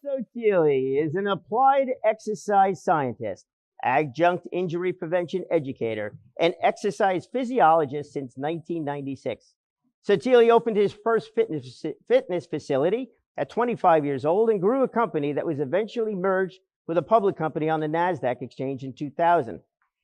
Sottile is an applied exercise scientist, adjunct injury prevention educator, and exercise physiologist since 1996. Sottile opened his first fitness facility at 25 years old and grew a company that was eventually merged with a public company on the NASDAQ exchange in 2000.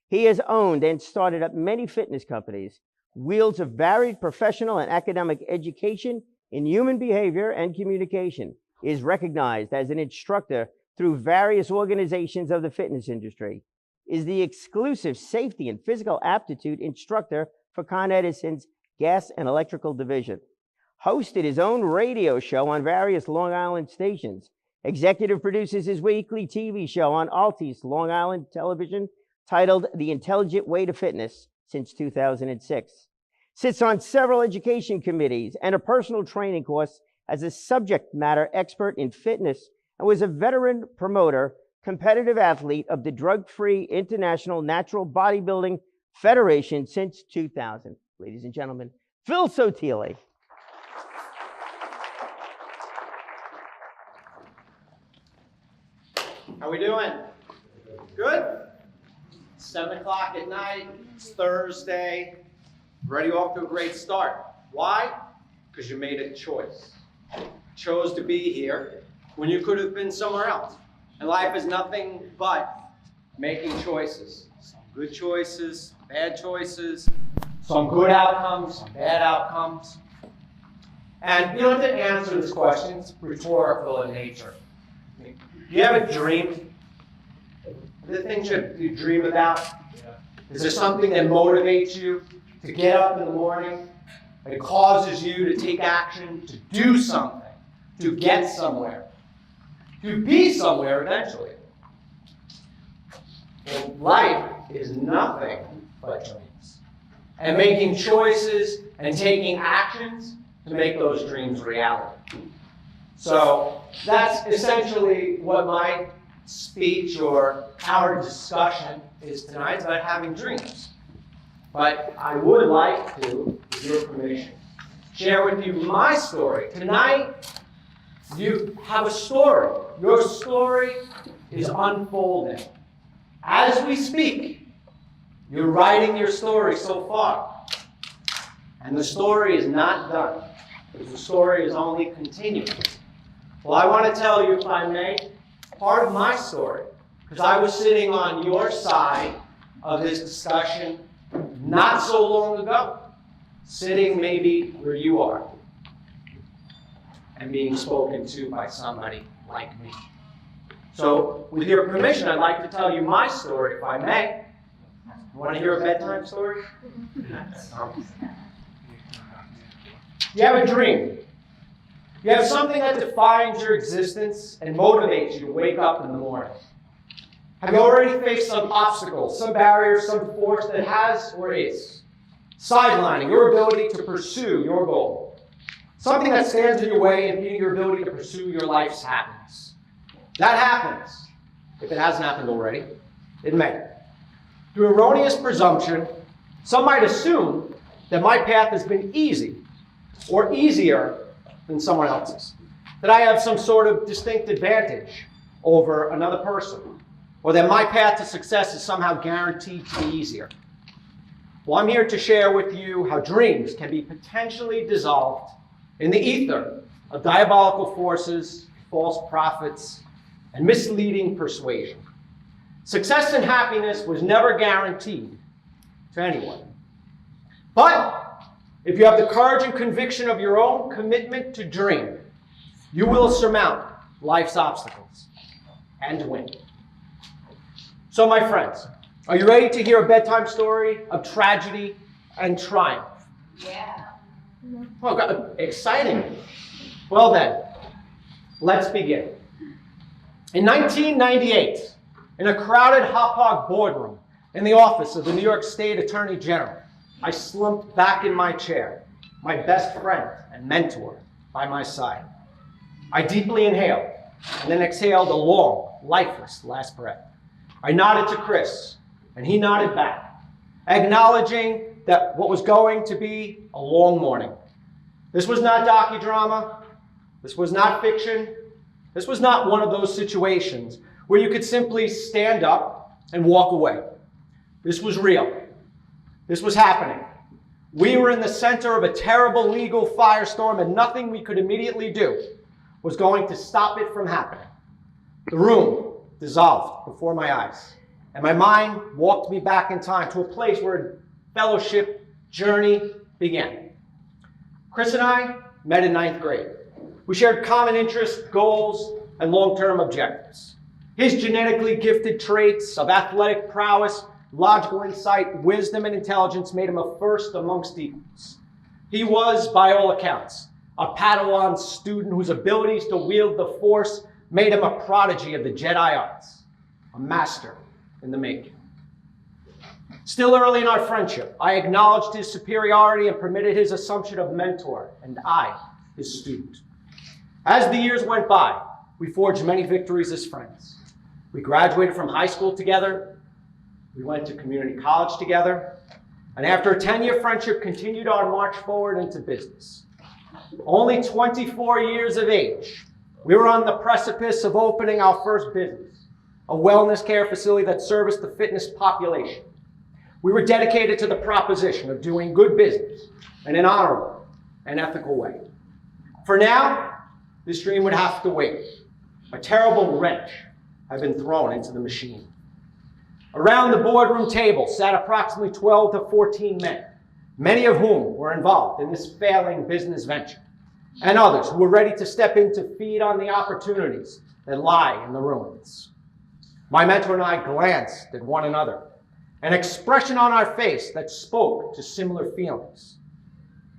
He has owned and started up many fitness companies, wields a varied professional and academic education in human behavior and communication, is recognized as an instructor through various organizations of the fitness industry, is the exclusive safety and physical aptitude instructor for Con Edison's Gas and Electrical Division, hosted his own radio show on various Long Island stations, executive produces his weekly TV show on Altice Long Island Television titled The Intelligent Way to Fitness since 2006, sits on several education committees and a personal training course as a subject matter expert in fitness, and was a veteran promoter, competitive athlete of the Drug-Free International Natural Bodybuilding Federation since 2000. Ladies and gentlemen, Phil Sottile. How we doing? Good? 7 o'clock at night, it's Thursday, already off to a great start. Why? Because you made a choice. Chose to be here when you could have been somewhere else. And life is nothing but making choices. Some good choices, bad choices, some good outcomes, some bad outcomes. And you don't have to answer this question, it's rhetorical in nature. Do you have a dream? Are there things you dream about? Is there something that motivates you to get up in the morning? It causes you to take action, to do something, to get somewhere, to be somewhere eventually. And life is nothing but dreams. And making choices and taking actions to make those dreams reality. So that's essentially what my speech or our discussion is tonight. It's about having dreams. But I would like to, with your permission, share with you my story. Tonight, you have a story. Your story is unfolding. As we speak, you're writing your story so far. And the story is not done. The story is only continuing. Well, I want to tell you, if I may, part of my story, because I was sitting on your side of this discussion not so long ago, sitting maybe where you are, and being spoken to by somebody like me. So, with your permission, I'd like to tell you my story, if I may. You want to hear a bedtime story? You have a dream. You have something that defines your existence and motivates you to wake up in the morning. Have you already faced some obstacles, some barriers, some force that has or is sidelining your ability to pursue your goal? Something that stands in your way, impeding your ability to pursue your life's happiness. That happens. If it hasn't happened already, it may. Through erroneous presumption, some might assume that my path has been easy or easier than someone else's. That I have some sort of distinct advantage over another person. Or that my path to success is somehow guaranteed to be easier. Well, I'm here to share with you how dreams can be potentially dissolved in the ether of diabolical forces, false prophets, and misleading persuasion. Success and happiness was never guaranteed to anyone. But if you have the courage and conviction of your own commitment to dream, you will surmount life's obstacles and win. So, my friends, are you ready to hear a bedtime story of tragedy and triumph? Yeah. Oh, God, exciting. Well then, let's begin. In 1998, in a crowded hot-pot boardroom in the office of the New York State Attorney General, I slumped back in my chair, my best friend and mentor by my side. I deeply inhaled and then exhaled a long, lifeless last breath. I nodded to Chris, and he nodded back, acknowledging that what was going to be a long morning. This was not docudrama. This was not fiction. This was not one of those situations where you could simply stand up and walk away. This was real. This was happening. We were in the center of a terrible legal firestorm, and nothing we could immediately do was going to stop it from happening. The room dissolved before my eyes, and my mind walked me back in time to a place where a fellowship journey began. Chris and I met in 9th grade. We shared common interests, goals, and long-term objectives. His genetically gifted traits of athletic prowess, logical insight, wisdom, and intelligence made him a first amongst equals. He was, by all accounts, a Padawan student whose abilities to wield the Force made him a prodigy of the Jedi arts, a master in the making. Still early in our friendship, I acknowledged his superiority and permitted his assumption of mentor, and I, his student. As the years went by, we forged many victories as friends. We graduated from high school together. We went to community college together. And after a 10-year friendship, continued our march forward into business. Only 24 years of age, we were on the precipice of opening our first business, a wellness care facility that serviced the fitness population. We were dedicated to the proposition of doing good business in an honorable and ethical way. For now, this dream would have to wait. A terrible wrench had been thrown into the machine. Around the boardroom table sat approximately 12 to 14 men, many of whom were involved in this failing business venture, and others who were ready to step in to feed on the opportunities that lie in the ruins. My mentor and I glanced at one another, an expression on our face that spoke to similar feelings.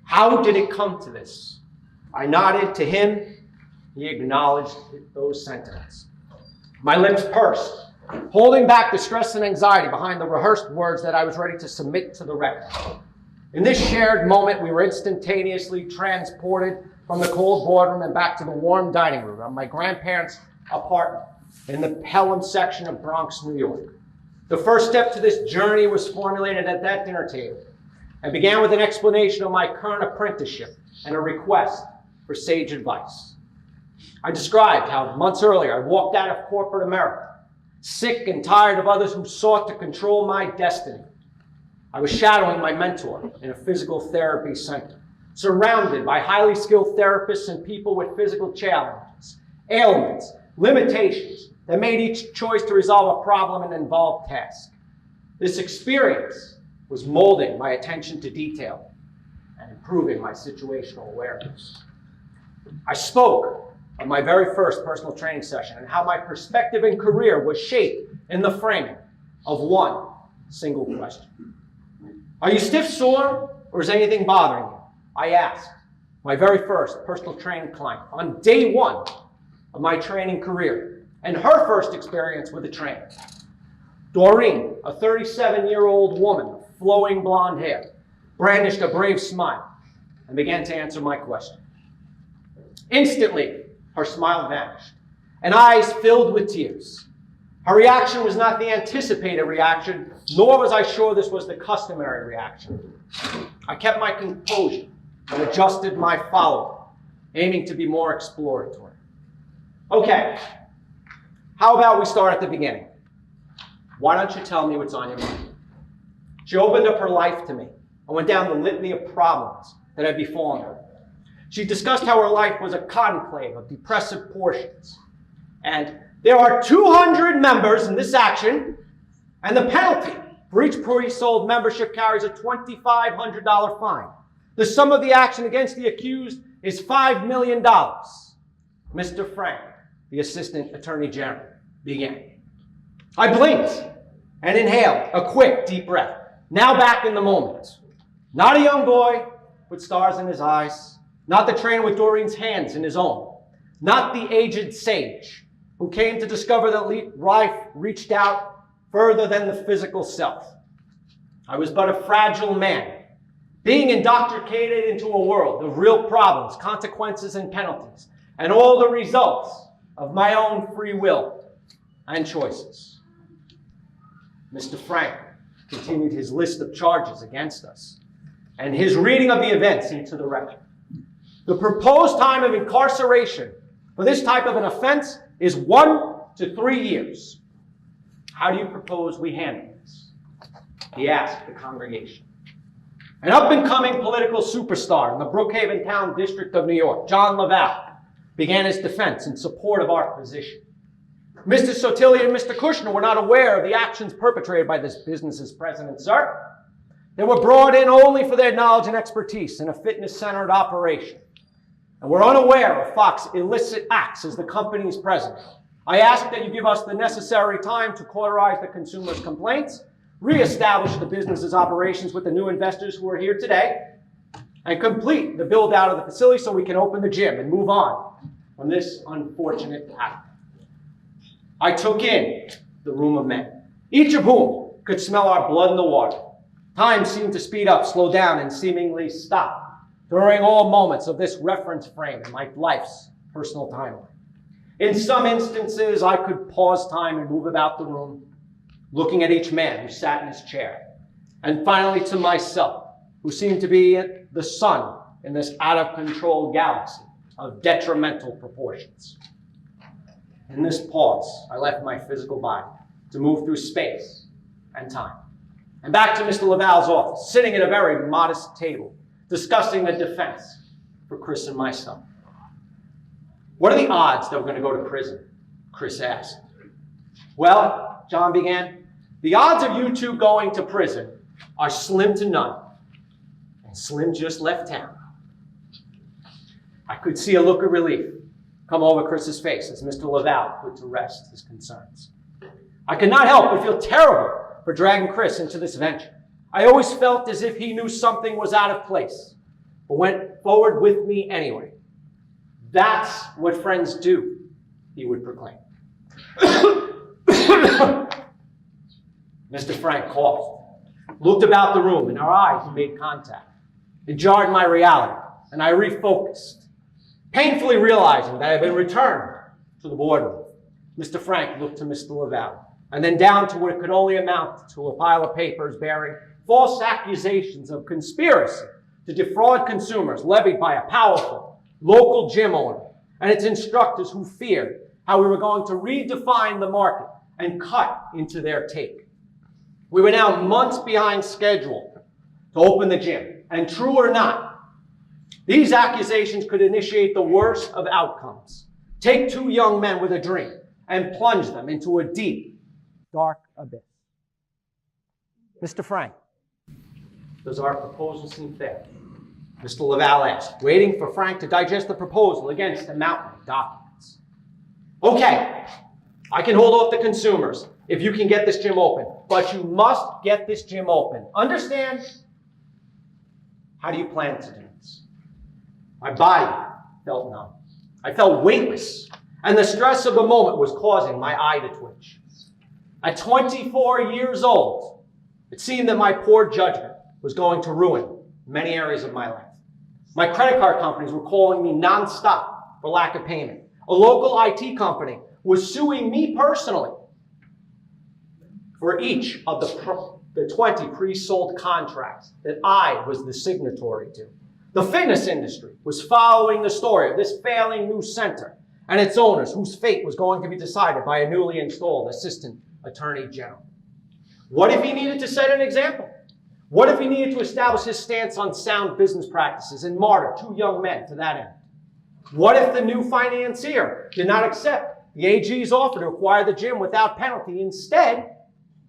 How did it come to this? I nodded to him. He acknowledged those sentiments. My lips pursed, holding back the stress and anxiety behind the rehearsed words that I was ready to submit to the record. In this shared moment, we were instantaneously transported from the cold boardroom and back to the warm dining room of my grandparents' apartment in the Pelham section of Bronx, New York. The first step to this journey was formulated at that dinner table and began with an explanation of my current apprenticeship and a request for sage advice. I described how months earlier I walked out of corporate America, sick and tired of others who sought to control my destiny. I was shadowing my mentor in a physical therapy center, surrounded by highly skilled therapists and people with physical challenges, ailments, limitations that made each choice to resolve a problem an involved task. This experience was molding my attention to detail and improving my situational awareness. I spoke of my very first personal training session and how my perspective and career was shaped in the framing of one single question. Are you stiff, sore, or is anything bothering you? I asked my very first personal training client on day one of my training career and her first experience with a trainer. Doreen, a 37-year-old woman with flowing blonde hair, brandished a brave smile and began to answer my question. Instantly, her smile vanished, and eyes filled with tears. Her reaction was not the anticipated reaction, nor was I sure this was the customary reaction. I kept my composure and adjusted my follow-up, aiming to be more exploratory. Okay, how about we start at the beginning? Why don't you tell me what's on your mind? She opened up her life to me and went down the litany of problems that had befallen her. She discussed how her life was a conclave of depressive portions. And there are 200 members in this action, and the penalty for each pre-sold membership carries a $2,500 fine. The sum of the action against the accused is $5 million. Mr. Frank, the Assistant Attorney General, began. I blinked and inhaled a quick, deep breath, now back in the moment. Not a young boy with stars in his eyes, not the trainer with Doreen's hands in his own, not the aged sage who came to discover that life reached out further than the physical self. I was but a fragile man, being indoctrinated into a world of real problems, consequences, and penalties, and all the results of my own free will and choices. Mr. Frank continued his list of charges against us and his reading of the events into the record. The proposed time of incarceration for this type of an offense is 1 to 3 years. How do you propose we handle this? He asked the congregation. An up-and-coming political superstar in the Brookhaven Town District of New York, John Laval, began his defense in support of our position. Mr. Sottile and Mr. Kushner were not aware of the actions perpetrated by this business's president, sir. They were brought in only for their knowledge and expertise in a fitness-centered operation, and were unaware of Fox's illicit acts as the company's president. I ask that you give us the necessary time to cauterize the consumer's complaints, reestablish the business's operations with the new investors who are here today, and complete the build-out of the facility so we can open the gym and move on from this unfortunate act. I took in the room of men, each of whom could smell our blood in the water. Time seemed to speed up, slow down, and seemingly stop during all moments of this reference frame in my life's personal timeline. In some instances, I could pause time and move about the room, looking at each man who sat in his chair, and finally to myself, who seemed to be the sun in this out-of-control galaxy of detrimental proportions. In this pause, I left my physical body to move through space and time, and back to Mr. Laval's office, sitting at a very modest table, discussing the defense for Chris and myself. What are the odds that we're going to go to prison? Chris asked. Well, John began, the odds of you two going to prison are slim to none. And Slim just left town. I could see a look of relief come over Chris's face as Mr. Laval put to rest his concerns. I could not help but feel terrible for dragging Chris into this venture. I always felt as if he knew something was out of place, but went forward with me anyway. That's what friends do, he would proclaim. Mr. Frank coughed, looked about the room, and our eyes made contact. It jarred my reality, and I refocused, painfully realizing that I had been returned to the boardroom. Mr. Frank looked to Mr. Laval, and then down to what could only amount to a pile of papers bearing false accusations of conspiracy to defraud consumers levied by a powerful local gym owner and its instructors who feared how we were going to redefine the market and cut into their take. We were now months behind schedule to open the gym, and true or not, these accusations could initiate the worst of outcomes. Take two young men with a dream and plunge them into a deep, dark abyss. Mr. Frank, does our proposal seem fair? Mr. Laval asked, waiting for Frank to digest the proposal against a mountain of documents. Okay, I can hold off the consumers if you can get this gym open, but you must get this gym open. Understand? How do you plan to do this? My body felt numb. I felt weightless, and the stress of the moment was causing my eye to twitch. At 24 years old, it seemed that my poor judgment was going to ruin many areas of my life. My credit card companies were calling me nonstop for lack of payment. A local IT company was suing me personally for each of the 20 pre-sold contracts that I was the signatory to. The fitness industry was following the story of this failing new center and its owners, whose fate was going to be decided by a newly installed Assistant Attorney General. What if he needed to set an example? What if he needed to establish his stance on sound business practices and martyr two young men to that end? What if the new financier did not accept the AG's offer to acquire the gym without penalty, instead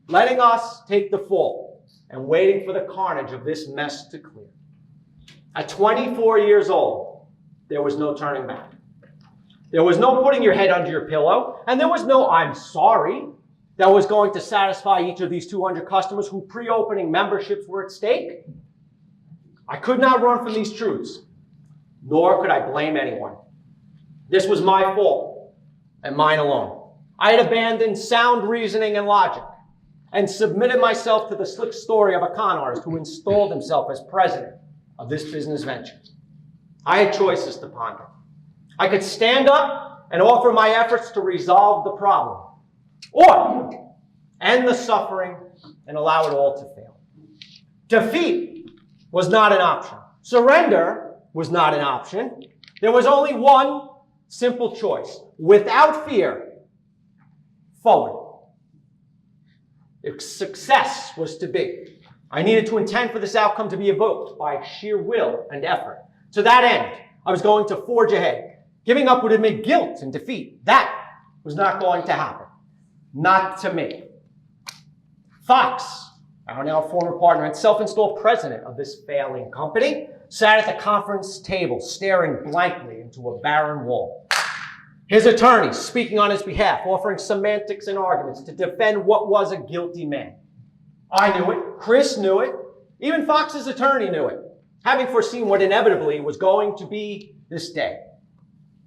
letting us take the fall and waiting for the carnage of this mess to clear? At 24 years old, there was no turning back. There was no putting your head under your pillow, and there was no "I'm sorry" that was going to satisfy each of these 200 customers who pre-opening memberships were at stake. I could not run from these truths, nor could I blame anyone. This was my fault, and mine alone. I had abandoned sound reasoning and logic, and submitted myself to the slick story of a con artist who installed himself as president of this business venture. I had choices to ponder. I could stand up and offer my efforts to resolve the problem, or end the suffering and allow it all to fail. Defeat was not an option. Surrender was not an option. There was only one simple choice. Without fear, forward. If success was to be, I needed to intend for this outcome to be evoked by sheer will and effort. To that end, I was going to forge ahead. Giving up would admit guilt and defeat. That was not going to happen. Not to me. Fox, our now former partner and self-installed president of this failing company, sat at the conference table staring blankly into a barren wall. His attorneys speaking on his behalf, offering semantics and arguments to defend what was a guilty man. I knew it. Chris knew it. Even Fox's attorney knew it, having foreseen what inevitably was going to be this day.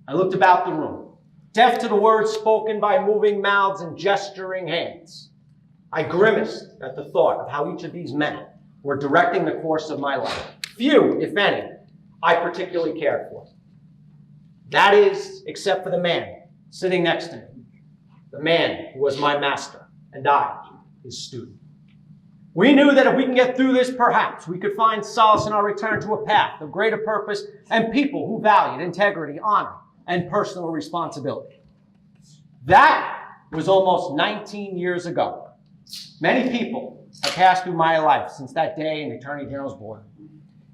I looked about the room, deaf to the words spoken by moving mouths and gesturing hands. I grimaced at the thought of how each of these men were directing the course of my life. Few, if any, I particularly cared for. That is, except for the man sitting next to me, the man who was my master, and I, his student. We knew that if we can get through this, perhaps we could find solace in our return to a path of greater purpose and people who valued integrity, honor, and personal responsibility. That was almost 19 years ago. Many people have passed through my life since that day in the Attorney General's board.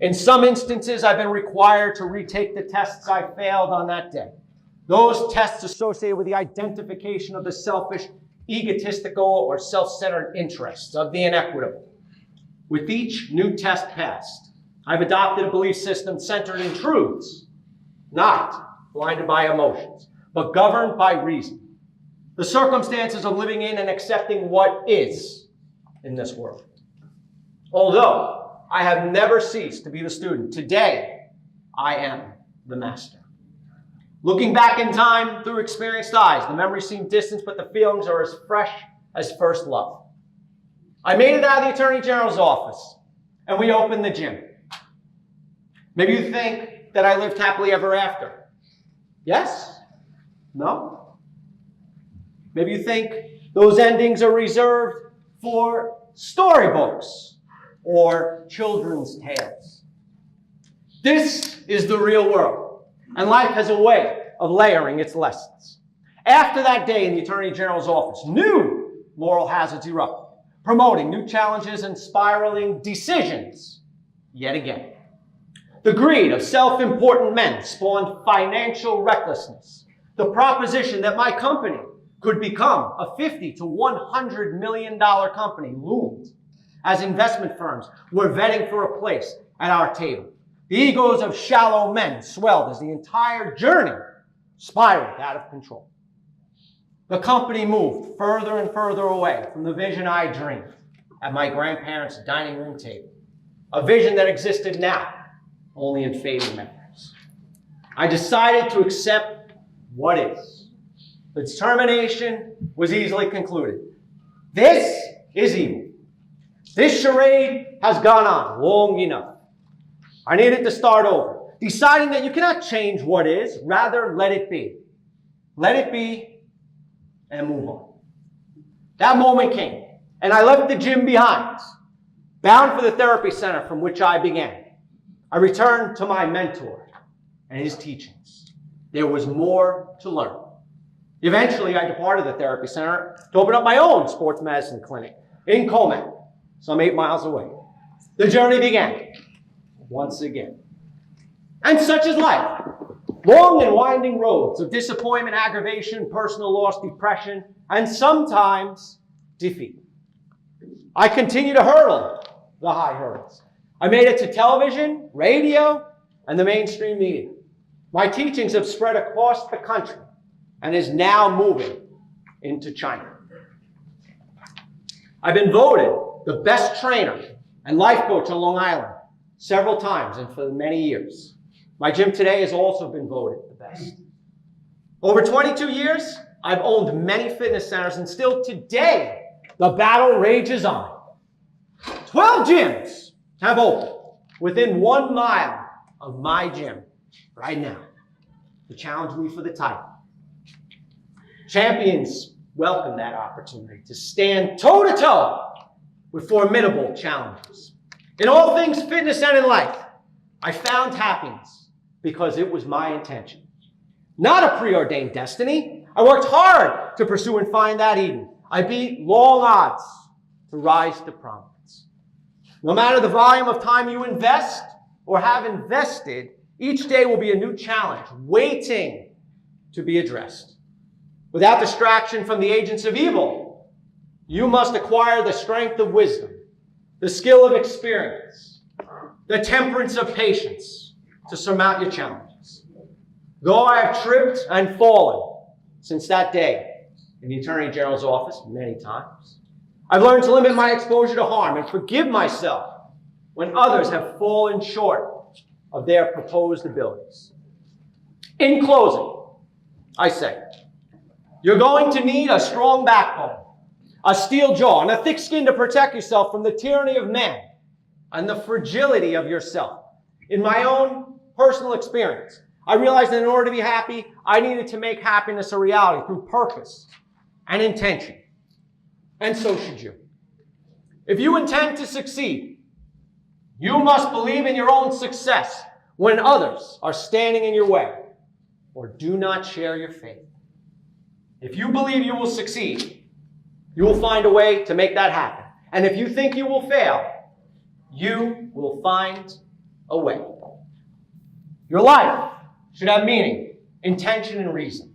In some instances, I've been required to retake the tests I failed on that day. Those tests associated with the identification of the selfish, egotistical, or self-centered interests of the inequitable. With each new test passed, I've adopted a belief system centered in truths, not blinded by emotions, but governed by reason. The circumstances of living in and accepting what is in this world. Although I have never ceased to be the student, today I am the master. Looking back in time through experienced eyes, the memories seem distant, but the feelings are as fresh as first love. I made it out of the Attorney General's office, and we opened the gym. Maybe you think that I lived happily ever after. Yes? No? Maybe you think those endings are reserved for storybooks or children's tales. This is the real world, and life has a way of layering its lessons. After that day in the Attorney General's office, new moral hazards erupted, promoting new challenges and spiraling decisions yet again. The greed of self-important men spawned financial recklessness. The proposition that my company could become a $50 to $100 million company loomed as investment firms were vetting for a place at our table. The egos of shallow men swelled as the entire journey spiraled out of control. The company moved further and further away from the vision I dreamed at my grandparents' dining room table, a vision that existed now only in fading memories. I decided to accept what is. The determination was easily concluded. This is evil. This charade has gone on long enough. I needed to start over, deciding that you cannot change what is, rather let it be. Let it be and move on. That moment came, and I left the gym behind, bound for the therapy center from which I began. I returned to my mentor and his teachings. There was more to learn. Eventually, I departed the therapy center to open up my own sports medicine clinic in Coleman, some 8 miles away. The journey began once again. And such is life. Long and winding roads of disappointment, aggravation, personal loss, depression, and sometimes defeat. I continue to hurdle the high hurdles. I made it to television, radio, and the mainstream media. My teachings have spread across the country and is now moving into China. I've been voted the best trainer and life coach on Long Island several times and for many years. My gym today has also been voted the best. Over 22 years, I've owned many fitness centers, and still today, the battle rages on. 12 gyms have opened within 1 mile of my gym right now to challenge me for the title. Champions welcome that opportunity to stand toe-to-toe with formidable challenges. In all things fitness and in life, I found happiness because it was my intention. not a preordained destiny. I worked hard to pursue and find that Eden. I beat long odds to rise to prominence. No matter the volume of time you invest or have invested, each day will be a new challenge waiting to be addressed. Without distraction from the agents of evil, you must acquire the strength of wisdom, the skill of experience, the temperance of patience to surmount your challenges. Though I have tripped and fallen since that day in the Attorney General's office many times, I've learned to limit my exposure to harm and forgive myself when others have fallen short of their proposed abilities. In closing, I say, you're going to need a strong backbone, a steel jaw, and a thick skin to protect yourself from the tyranny of man and the fragility of yourself. In my own personal experience, I realized that in order to be happy, I needed to make happiness a reality through purpose and intention. And so should you. If you intend to succeed, you must believe in your own success when others are standing in your way or do not share your faith. If you believe you will succeed, you will find a way to make that happen. And if you think you will fail, you will find a way. Your life should have meaning, intention, and reason.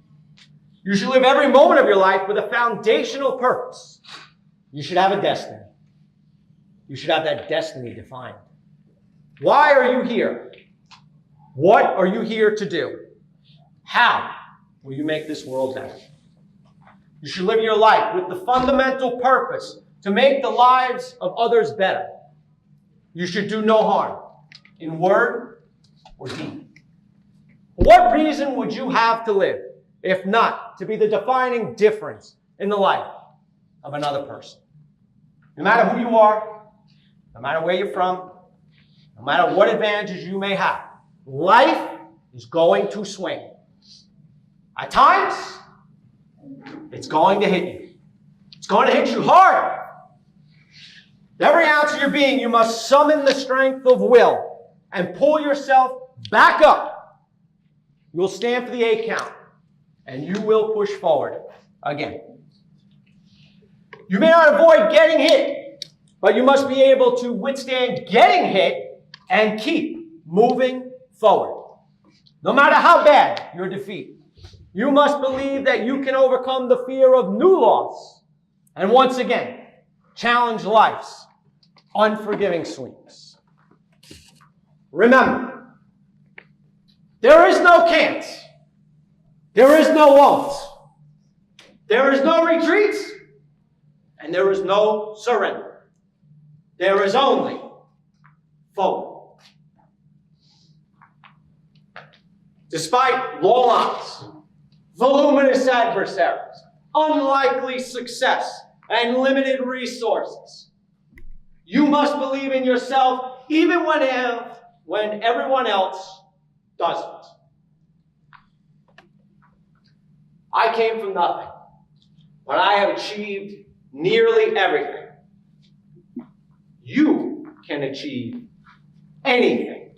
You should live every moment of your life with a foundational purpose. You should have a destiny. You should have that destiny defined. Why are you here? What are you here to do? How will you make this world better? You should live your life with the fundamental purpose to make the lives of others better. You should do no harm in word or deed. What reason would you have to live if not to be the defining difference in the life of another person? No matter who you are, no matter where you're from, no matter what advantages you may have, life is going to swing. At times, it's going to hit you. It's going to hit you hard. Every ounce of your being, you must summon the strength of will and pull yourself back up. You will stand for the 8 count, and you will push forward again. You may not avoid getting hit, but you must be able to withstand getting hit and keep moving forward. No matter how bad your defeat, you must believe that you can overcome the fear of new loss and once again challenge life's unforgiving swings. Remember, there is no can't. There is no won't. There is no retreat. And there is no surrender. There is only forward. Despite long odds, voluminous adversaries, unlikely success, and limited resources, you must believe in yourself even when everyone else doesn't. I came from nothing, but I have achieved nearly everything. You can achieve anything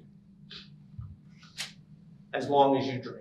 as long as you dream.